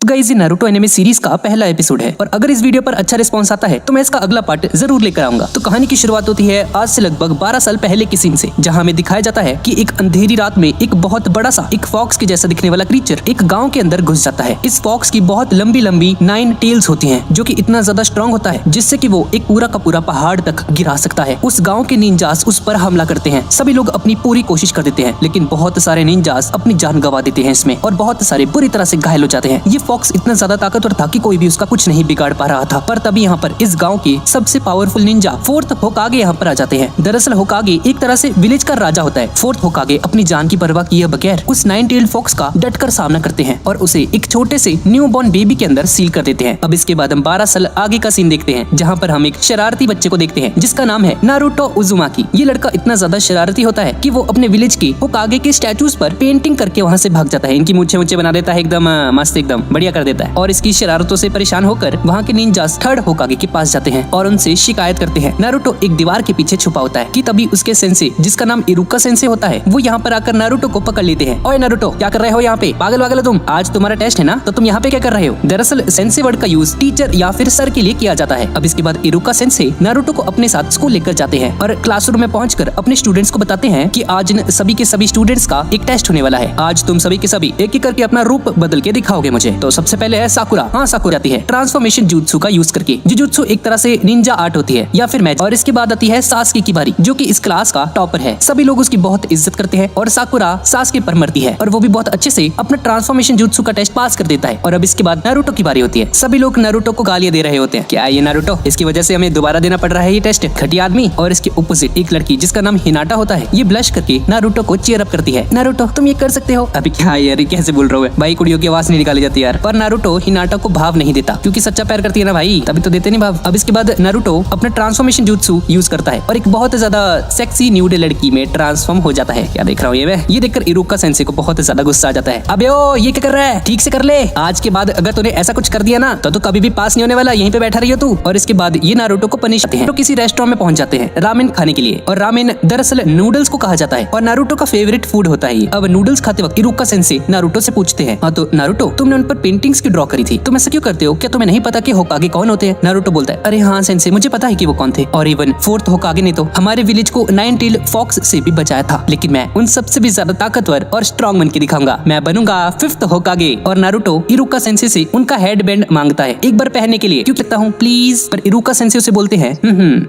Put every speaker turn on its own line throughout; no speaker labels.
तो गाइस ये Naruto anime series का पहला एपिसोड है और अगर इस वीडियो पर अच्छा रिस्पांस आता है तो मैं इसका अगला पार्ट जरूर लेकर आऊंगा। तो कहानी की शुरुआत होती है आज से लगभग 12 साल पहले की सीन से, जहां हमें दिखाया जाता है कि एक अंधेरी रात में एक बहुत बड़ा सा एक फॉक्स के जैसा दिखने वाला क्रीचर एक गाँव के अंदर घुस जाता है। इस फॉक्स की बहुत लंबी लंबी 9 टेल्स होती है जो की इतना ज्यादा स्ट्रॉन्ग होता है जिससे की वो एक पूरा का पूरा पहाड़ तक गिरा सकता है। उस गाँव के निंजास उस पर हमला करते हैं। सभी लोग अपनी पूरी कोशिश कर देते हैं लेकिन बहुत सारे निंजास अपनी जान गंवा देते हैं इसमें और बहुत सारे बुरी तरह से घायल हो जाते हैं। ये फॉक्स इतना ज्यादा ताकतवर था कि कोई भी उसका कुछ नहीं बिगाड़ पा रहा था। पर तभी यहाँ पर इस गांव के सबसे पावरफुल निंजा फोर्थ होकागे यहाँ पर आ जाते हैं। दरअसल होकागे एक तरह से विलेज का राजा होता है। फोर्थ होकागे अपनी जान की परवाह किए बगैर उस 9 टेल्ड फॉक्स का डटकर सामना करते हैं और उसे एक छोटे से न्यू बॉर्न बेबी के अंदर सील कर देते हैं। अब इसके बाद हम 12 साल आगे का सीन देखते हैं जहाँ पर हम एक शरारती बच्चे को देखते हैं जिसका नाम है नारुतो उजुमाकी। ये लड़का इतना ज्यादा शरारती होता है कि वो अपने विलेज के होकागे के स्टैचूज पर पेंटिंग करके वहाँ से भाग जाता है। इनकी मूछें मुझे बना देता है, एकदम मस्त एकदम बढ़िया कर देता है। और इसकी शरारतों से परेशान होकर वहाँ के निंजास थर्ड होकागे के पास जाते हैं और उनसे शिकायत करते हैं। नारुतो एक दीवार के पीछे छुपा होता है कि तभी उसके सेंसे जिसका नाम इरुका सेंसे होता है वो यहाँ पर आकर नारुतो को पकड़ लेते हैं। ओए नारुतो क्या कर रहे हो यहाँ पे, पागल वागल हो तुम, आज तुम्हारा टेस्ट है ना, तो तुम यहाँ पे क्या कर रहे हो। दरअसल सेंसे वर्ड का यूज टीचर या फिर सर के लिए किया जाता है। अब इसके बाद इरुका सेंसे नारुतो को अपने साथ स्कूल लेकर जाते हैं और क्लासरूम में पहुंचकर अपने स्टूडेंट्स को बताते हैं कि आज इन सभी के सभी स्टूडेंट्स का एक टेस्ट होने वाला है। आज तुम सभी के सभी एक एक करके अपना रूप बदल के दिखाओगे मुझे। तो सबसे पहले है साकुरा। हाँ साकुरा आती है ट्रांसफॉर्मेशन जुत्सु का यूज करके। जुजुत्सु एक तरह से निंजा आर्ट होती है या फिर मैच। और इसके बाद आती है सास्के की बारी जो कि इस क्लास का टॉपर है। सभी लोग उसकी बहुत इज्जत करते हैं और साकुरा सास्के पर मरती है और वो भी बहुत अच्छे से अपना ट्रांसफॉर्मेशन जुत्सु का टेस्ट पास कर देता है। और अब इसके बाद नारुतो की बारी होती है। सभी लोग नारुतो को गालियां दे रहे होते हैं, क्या ये नारुतो, इसकी वजह से हमें दोबारा देना पड़ रहा है ये टेस्ट, घटिया आदमी। और इसके अपोजिट एक लड़की जिसका नाम हिनाटा होता है, ये ब्लश करके नारुतो को चीयर अप करती है। नारुतो तुम ये कर सकते हो। अभी क्या यार कैसे बोल रहे हो भाई, कुड़ियों की आवाज नहीं निकाली जाती यार। पर नारुतो हिनाटा को भाव नहीं देता क्योंकि सच्चा प्यार करती है ना भाई, तभी तो देते नहीं भाव। अब इसके बाद नारुतो अपना ट्रांसफॉर्मेशन जुत्सु यूज करता है और एक बहुत ज्यादा सेक्सी न्यूड लड़की में ट्रांसफॉर्म हो जाता है। क्या देख रहा हूँ ये देखकर इरुका सेंसे को बहुत ज्यादा गुस्सा आ जाता है। अबे ओ ये क्या कर रहा है, ठीक से कर ले, आज के बाद अगर तूने ऐसा कुछ कर दिया ना तो कभी भी पास नहीं होने वाला, यहीं पे बैठा रही हो तू। और इसके बाद ये नारुतो को पनिश करते हैं। तो किसी रेस्टोरेंट में पहुंच जाते हैं रामेन खाने के लिए और रामेन दरअसल नूडल्स को कहा जाता है और नारुतो का फेवरेट फूड होता है। अब नूडल्स खाते वक्त इरुका सेंसे नारुतो से पूछते हैं, हाँ तो नारुतो तुमने उन पर पेंटिंग्स क्यों ड्रॉ करी थी, तुम ऐसा क्यों करते हो, क्या तुम्हें नहीं पता कि होकागे कौन होते हैं। नारुतो बोलता है, अरे हाँ सेंसे मुझे पता है कि वो कौन थे और इवन फोर्थ होकागे ने तो हमारे विलेज को 9 टेल्ड फॉक्स से भी बचाया था, लेकिन मैं उन सबसे भी ज्यादा ताकतवर और स्ट्रॉन्ग बन के दिखाऊंगा, मैं बनूंगा 5th होकागे। और नारुतो इरुका सेंसे से उनका हेड बैंड मांगता है एक बार पहनने के लिए, क्यों लगता हूँ प्लीज। पर इरुका सेंसे उसे बोलते हैं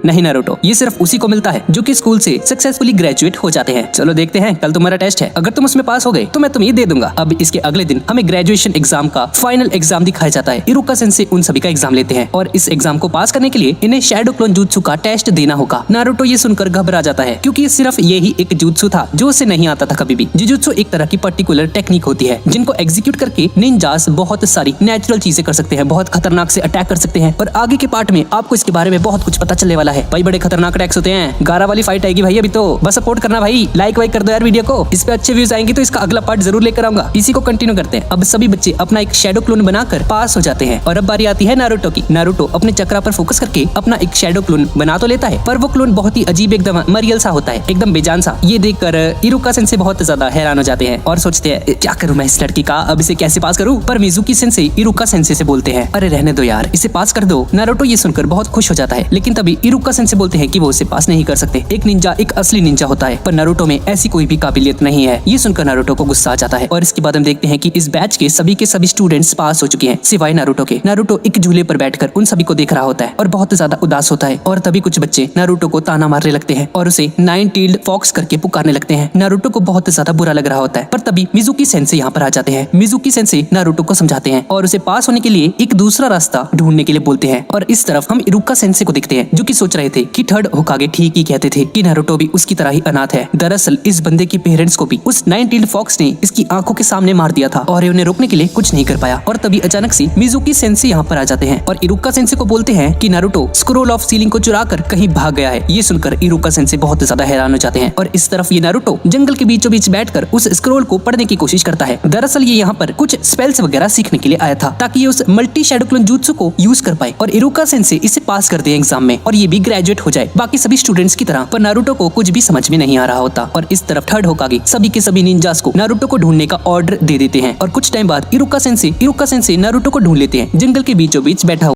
नहीं नारुतो, ये सिर्फ उसी को मिलता है जो कि स्कूल से सक्सेसफुली ग्रेजुएट हो जाते हैं। चलो देखते हैं, कल तुम्हारा टेस्ट है, अगर तुम उसमें पास हो गए तो मैं तुम्हें दे दूंगा। अब इसके अगले दिन हमें ग्रेजुएशन एग्जाम का फाइनल एग्जाम दिखाया जाता है। इरुका सेंसे उन सभी का एग्जाम लेते हैं और इस एग्जाम को पास करने के लिए इन्हें शैडो क्लोन जुत्सु का टेस्ट देना होगा। नारुतो ये सुनकर घबरा जाता है क्योंकि सिर्फ यही एक जुत्सु था जो उसे नहीं आता था कभी भी। जुजुत्सु एक तरह की पर्टिकुलर टेक्निक होती है जिनको एग्जीक्यूट करके निंजास बहुत सारी नेचुरल चीजें कर सकते हैं, बहुत खतरनाक से अटैक कर सकते हैं। और आगे के पार्ट में आपको इसके बारे में बहुत कुछ पता चलने वाला है भाई, बड़े खतरनाक अटैक्स होते हैं। गारा वाली फाइट आएगी भाई अभी तो, बस सपोर्ट करना भाई, लाइक वाइक कर दो यार वीडियो को, इस पे अच्छे व्यूज आएंगे तो इसका अगला पार्ट जरूर लेकर आऊंगा। इसी को कंटिन्यू करते हैं। अब सभी बच्चे अपना एक शैडो क्लोन बनाकर पास हो जाते हैं और अब बारी आती है नारुतो की। नारुतो अपने चक्रा पर फोकस करके अपना एक शैडो क्लोन बना तो लेता है पर वो क्लोन बहुत ही अजीब एकदम मरियल सा होता है, एकदम बेजान सा। ये देखकर इरुका सेंसे बहुत ज्यादा हैरान हो जाते हैं और सोचते हैं क्या करूं मैं इस लड़की का, अब इसे कैसे पास करूं। पर मिजुकी सेंसे इरुका सेंसे से बोलते हैं, अरे रहने दो यार, इसे पास कर दो। नारुतो ये सुनकर बहुत खुश हो जाता है लेकिन तभी इरुका सेंसे बोलते हैं कि वो उसे पास नहीं कर सकते। एक निंजा एक असली निंजा होता है पर नारुतो में ऐसी कोई भी काबिलियत नहीं है। ये सुनकर नारुतो को गुस्सा आ जाता है और इसके बाद हम देखते हैं कि इस बैच के सभी स्टूडेंट्स पास हो चुके हैं सिवाय नारुतो के। नारुतो एक झूले पर बैठकर उन सभी को देख रहा होता है और बहुत ज्यादा उदास होता है। और तभी कुछ बच्चे नारुतो को ताना मारने लगते हैं और उसे 9 टेल्ड फॉक्स करके पुकारने लगते हैं। नारुतो को बहुत ज्यादा बुरा लग रहा होता है पर तभी मिजुकी सेंसे यहाँ पर आ जाते हैं। मिजुकी सेंसे नारुतो को समझाते हैं और उसे पास होने के लिए एक दूसरा रास्ता ढूंढने के लिए बोलते हैं। और इस तरफ हम इरुका सेंसे को देखते हैं जो कि सोच रहे थे कि थर्ड होकागे ठीक ही कहते थे कि नारुतो भी उसकी तरह ही अनाथ है। दरअसल इस बंदे के पेरेंट्स को भी उस 9 टेल्ड फॉक्स ने इसकी आंखों के सामने मार दिया था और उन्हें रोकने के लिए कुछ नहीं कर पाया। और तभी अचानक से मिजुकी सेंसे यहाँ पर आ जाते हैं और इरुका सेंसे को बोलते हैं कि नारुतो स्क्रोल ऑफ सीलिंग को चुरा कर कहीं भाग गया है। ये सुनकर इरुका सेंसे बहुत ज्यादा हैरान हो जाते हैं और इस तरफ ये नारुतो जंगल के बीचों बीच बैठकर उस स्क्रोल को पढ़ने की कोशिश करता है। दरअसल ये यहाँ पर कुछ स्पेल्स वगैरह सीखने के लिए आया था ताकि ये उस मल्टी शैडो क्लोन जुत्सु को यूज कर पाए और इरुका सेंसे इसे पास कर दे एग्जाम में और ये भी ग्रेजुएट हो जाए बाकी सभी स्टूडेंट्स की तरह। पर नारुतो को कुछ भी समझ में नहीं आ रहा होता और इस तरफ थर्ड होकागे सभी के सभी निंजास को नारुतो को ढूंढने का ऑर्डर दे देते हैं। और कुछ टाइम बाद इरुका सेंसे से इरुका सेंसेई नारुतो को ढूंढ लेते हैं जंगल के बीचों बीच बैठा हुआ।